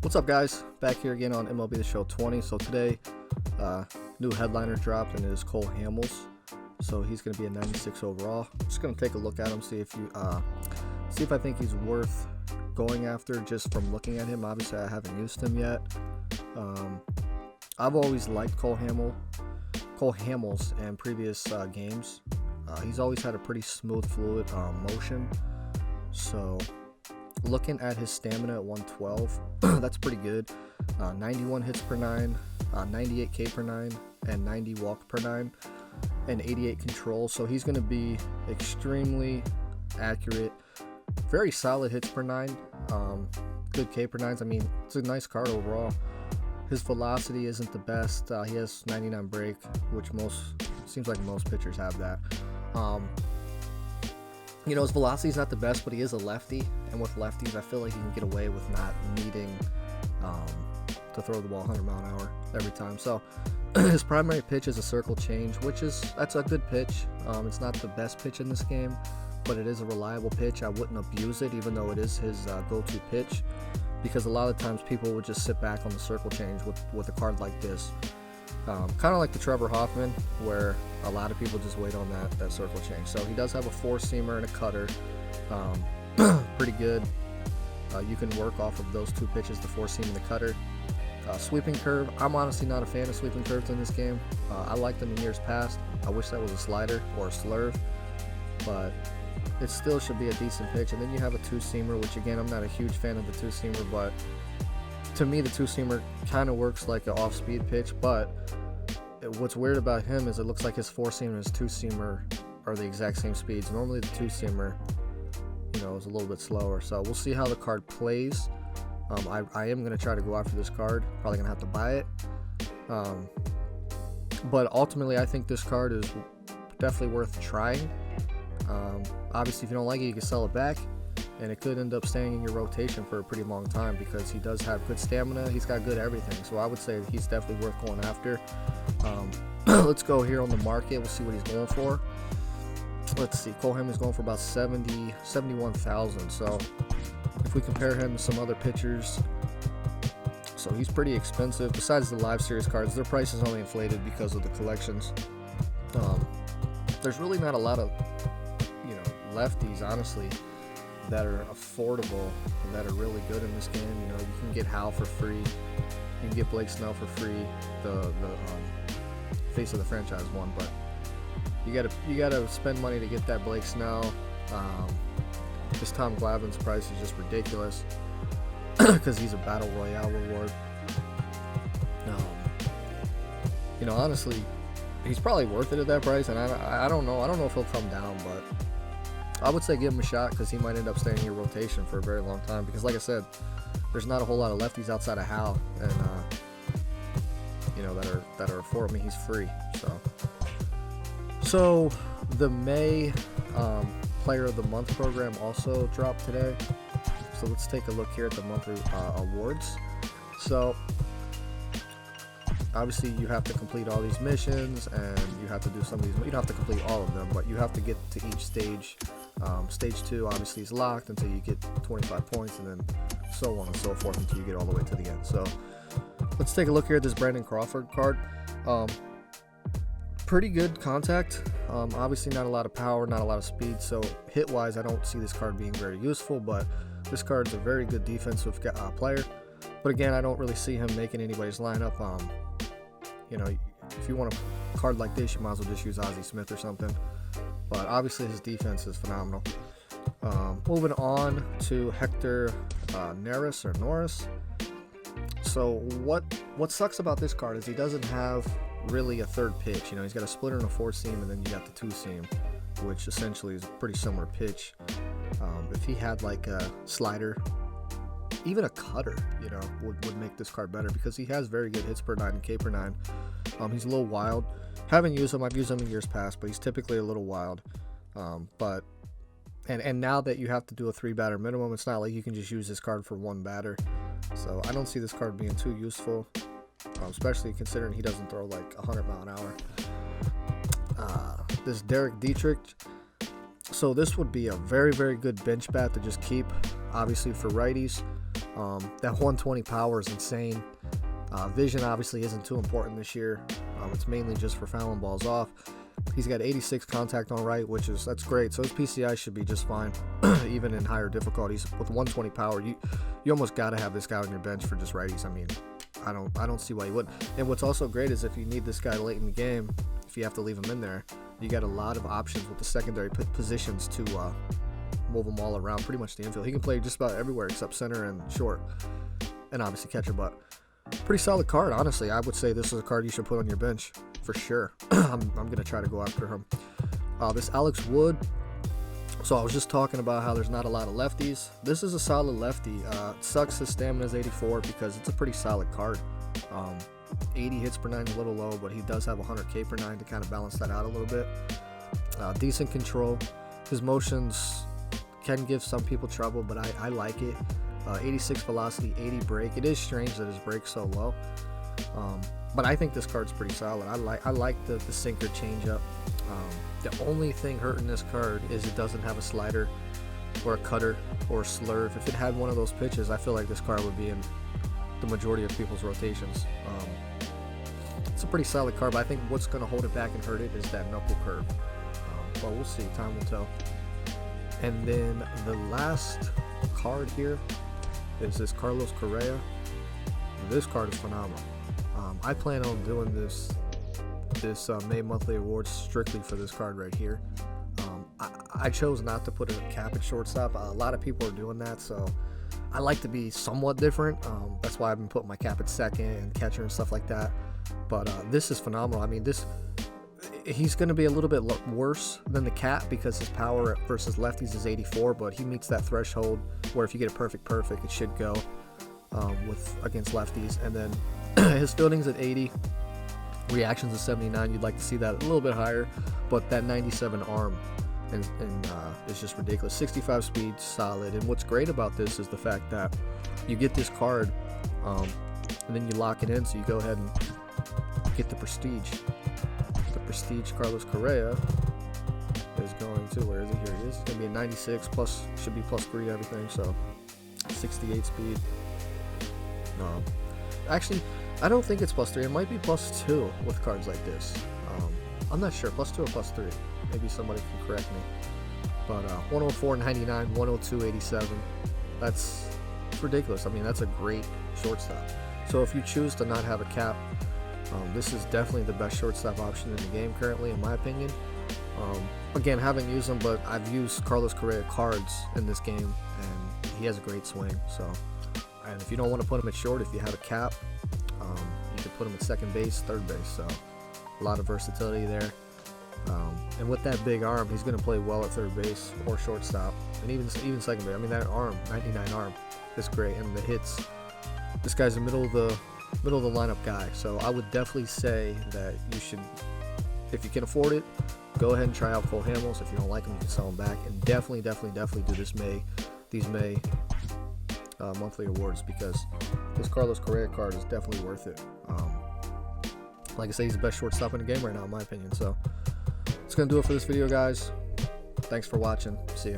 What's up, guys? Back here again on MLB The Show 20. So today, new headliner dropped, and it is Cole Hamels. So he's going to be a 96 overall. Just going to take a look at him, see if I think he's worth going after just from looking at him. Obviously, I haven't used him yet. I've always liked Cole Hamels in previous games. He's always had a pretty smooth, fluid motion. So looking at his stamina at 112, that's pretty good. 91 hits per 9, 98 K per 9, and 90 walk per 9, and 88 control. So he's going to be extremely accurate. Very solid hits per 9. Good K per 9s. I mean, it's a nice card overall. His velocity isn't the best. He has 99 break, which seems like most pitchers have that. His velocity is not the best, but he is a lefty, and with lefties, I feel like he can get away with not needing to throw the ball 100 mile an hour every time. So his primary pitch is a circle change, that's a good pitch. It's not the best pitch in this game, but it is a reliable pitch. I wouldn't abuse it, even though it is his go-to pitch, because a lot of times people would just sit back on the circle change with a card like this. Kind of like the Trevor Hoffman, where a lot of people just wait on that circle change. So he does have a four-seamer and a cutter. Pretty good. You can work off of those two pitches, the four-seam and the cutter. Sweeping curve, I'm honestly not a fan of sweeping curves in this game. I liked them in years past. I wish that was a slider or a slurve, but it still should be a decent pitch. And then you have a two-seamer, which again, I'm not a huge fan of the two-seamer, but to me, the two-seamer kind of works like an off-speed pitch. But what's weird about him is it looks like his four-seamer and his two-seamer are the exact same speeds. Normally the two-seamer, is a little bit slower. So we'll see how the card plays. I am going to try to go after this card. Probably going to have to buy it. But ultimately, I think this card is definitely worth trying. Obviously, if you don't like it, you can sell it back, and it could end up staying in your rotation for a pretty long time because he does have good stamina. He's got good everything. So I would say he's definitely worth going after. Let's go here on the market. We'll see what he's going for. Let's see. Cole Hamels is going for about 71,000. So if we compare him to some other pitchers, so he's pretty expensive. Besides the live series cards, their price is only inflated because of the collections. There's really not a lot of lefties, honestly, that are affordable, that are really good in this game. You can get Hal for free. You can get Blake Snell for free, the face of the franchise one, but you gotta spend money to get that Blake Snell. This Tom Glavine's price is just ridiculous because he's a Battle Royale reward. Honestly, he's probably worth it at that price, and I don't know if he'll come down, but I would say give him a shot because he might end up staying in your rotation for a very long time. Because, like I said, there's not a whole lot of lefties outside of Hal, and that are affordable. I mean, he's free. So the May Player of the Month program also dropped today. So let's take a look here at the monthly awards. So obviously, you have to complete all these missions, and you have to do some of these. You don't have to complete all of them, but you have to get to each stage. Stage 2 obviously is locked until you get 25 points, and then so on and so forth until you get all the way to the end. So let's take a look here at this Brandon Crawford card. Pretty good contact. Obviously not a lot of power, not a lot of speed. So hit-wise, I don't see this card being very useful, but this card's a very good defensive player. But again, I don't really see him making anybody's lineup. If you want a card like this, you might as well just use Ozzie Smith or something. But obviously his defense is phenomenal. Moving on to Hector Norris. So what sucks about this card is he doesn't have really a third pitch. He's got a splitter and a four-seam, and then you got the two-seam, which essentially is a pretty similar pitch. If he had like a slider, even a cutter, would make this card better because he has very good hits per 9 and K per 9. He's a little wild. Haven't used him. I've used him in years past, but he's typically a little wild. But now that you have to do a 3-batter minimum, it's not like you can just use this card for one batter. So I don't see this card being too useful, especially considering he doesn't throw like 100 mile an hour. This Derrick Dietrich. So this would be a very, very good bench bat to just keep, obviously, for righties. That 120 power is insane. Vision obviously isn't too important this year. It's mainly just for fouling balls off. He's got 86 contact on right, that's great. So his PCI should be just fine, even in higher difficulties. With 120 power, you almost got to have this guy on your bench for just righties. I mean, I don't see why you wouldn't. And what's also great is if you need this guy late in the game, if you have to leave him in there, you got a lot of options with the secondary positions to move him all around, pretty much the infield. He can play just about everywhere except center and short, and obviously catcher. But pretty solid card, honestly. I would say this is a card you should put on your bench for sure. I'm gonna try to go after him. This Alex Wood. So I was just talking about how there's not a lot of lefties. This is a solid lefty. It sucks his stamina is 84 because it's a pretty solid card. 80 hits per 9 is a little low, but he does have 100K per 9 to kind of balance that out a little bit. Decent control. His motions can give some people trouble, but I like it. 86 velocity, 80 break. It is strange that his break's so low, but I think this card's pretty solid. I like the sinker changeup. The only thing hurting this card is it doesn't have a slider or a cutter or a slurve. If it had one of those pitches, I feel like this card would be in the majority of people's rotations. It's a pretty solid card, but I think what's going to hold it back and hurt it is that knuckle curve. But we'll see. Time will tell. And then the last card here is this Carlos Correa. This card is phenomenal. I plan on doing this May monthly awards strictly for this card right here. I chose not to put a cap at shortstop. A lot of people are doing that, so I like to be somewhat different. That's why I've been putting my cap at second and catcher and stuff like that. But this is phenomenal. I mean, he's going to be a little bit worse than the cap because his power versus lefties is 84, but he meets that threshold where if you get a perfect, it should go against lefties. And then his fielding's at 80, reactions at 79. You'd like to see that a little bit higher, but that 97 arm and is just ridiculous. 65 speed, solid. And what's great about this is the fact that you get this card and then you lock it in, so you go ahead and get the prestige. Prestige Carlos Correa is going to, where is he? Here he is. It's going to be a 96 plus, should be plus 3 everything, so 68 speed. Actually, I don't think it's plus 3. It might be plus 2 with cards like this. I'm not sure, plus 2 or plus 3. Maybe somebody can correct me. But 104.99, 102.87. That's ridiculous. I mean, that's a great shortstop. So if you choose to not have a cap, this is definitely the best shortstop option in the game currently, in my opinion. Again, haven't used them, but I've used Carlos Correa cards in this game, and he has a great swing. So, and if you don't want to put him at short, if you have a cap, you can put him at second base, third base. So, a lot of versatility there. And with that big arm, he's going to play well at third base or shortstop, and even second base. I mean, that arm, 99 arm, is great, and the hits. This guy's the middle of the lineup guy, so I would definitely say that you should, if you can afford it, go ahead and try out Cole Hamels. If you don't like him, you can sell him back, and definitely do these May monthly awards, because this Carlos Correa card is definitely worth it. Like I say, he's the best shortstop in the game right now, in my opinion. So that's gonna do it for this video, guys. Thanks for watching. See ya.